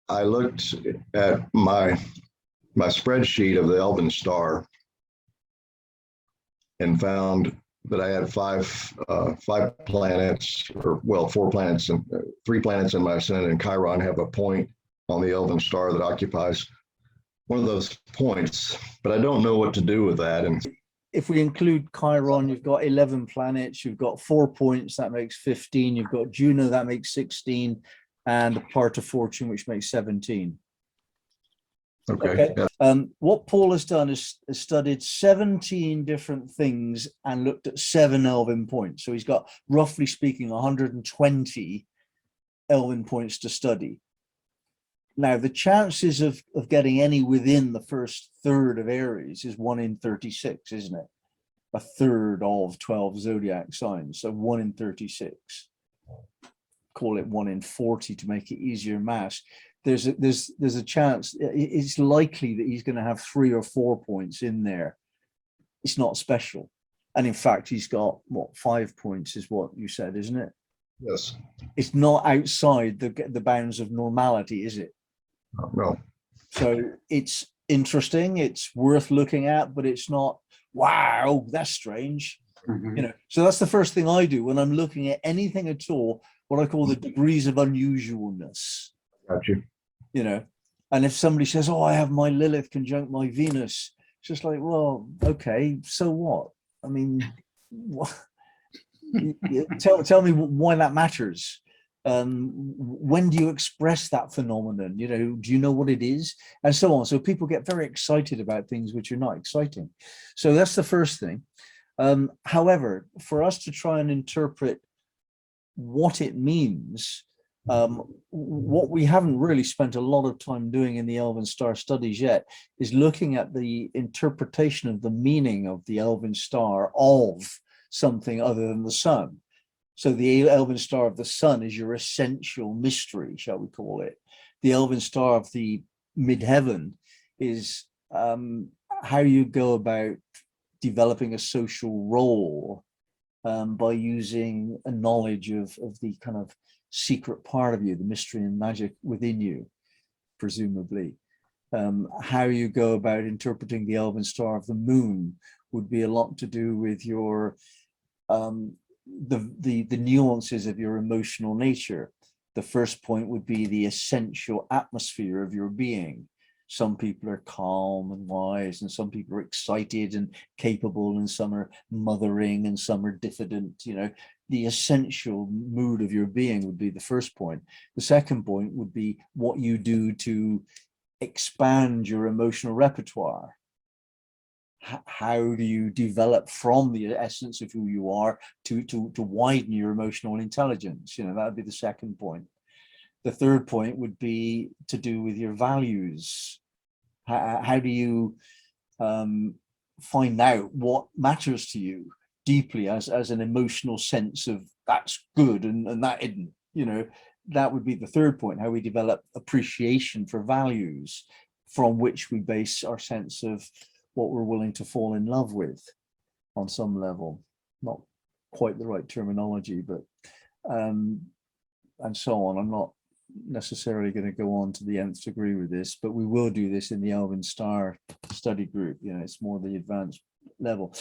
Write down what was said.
I looked at my spreadsheet of the Elven Star and found that I had five planets, or well, 4 planets and 3 planets in my ascendant, and Chiron have a point on the Elven Star that occupies one of those points, but I don't know what to do with that. And if we include Chiron, you've got 11 planets, you've got 4 points, that makes 15, you've got Juno, that makes 16, and a part of fortune, which makes 17. Okay. What Paul has done is studied 17 different things and looked at 7 Elven points. So he's got, roughly speaking, 120 Elven points to study. Now, the chances of getting any within the first third of Aries is 1 in 36, isn't it? A third of 12 zodiac signs, so 1 in 36. Call it 1 in 40 to make it easier maths. There's a chance, it's likely that he's going to have 3 or 4 points in there. It's not special. And in fact, he's got, what, 5 points is what you said, isn't it? Yes. It's not outside the bounds of normality, is it? No. So it's interesting, it's worth looking at, but it's not, wow, that's strange. You know, so that's the first thing I do when I'm looking at anything at all, what I call the degrees of unusualness. Got you. You know, and if somebody says, oh, I have my Lilith conjunct my Venus, it's just like, well, okay, so what? I mean, what? Tell me why that matters. When do you express that phenomenon? You know, do you know what it is? And so on. So people get very excited about things which are not exciting. So that's the first thing. However, for us to try and interpret what it means, what we haven't really spent a lot of time doing in the Elven Star studies yet is looking at the interpretation of the meaning of the Elven Star of something other than the sun. So the Elven Star of the sun is your essential mystery, shall we call it. The Elven Star of the midheaven is how you go about developing a social role by using a knowledge of the kind of secret part of you, the mystery and magic within you, presumably. How you go about interpreting the Elven Star of the moon would be a lot to do with your the nuances of your emotional nature. The first point would be the essential atmosphere of your being. Some people are calm and wise, and some people are excited and capable, and some are mothering, and some are diffident. You know, the essential mood of your being would be the first point. The second point would be what you do to expand your emotional repertoire. How do you develop from the essence of who you are to widen your emotional intelligence? You know, that would be the second point. The third point would be to do with your values. How do you find out what matters to you deeply as an emotional sense of that's good and that isn't? You know, that would be the third point, how we develop appreciation for values from which we base our sense of what we're willing to fall in love with on some level. Not quite the right terminology, but and so on. I'm not necessarily going to go on to the nth degree with this, but we will do this in the Elven Star study group. You know, it's more the advanced level.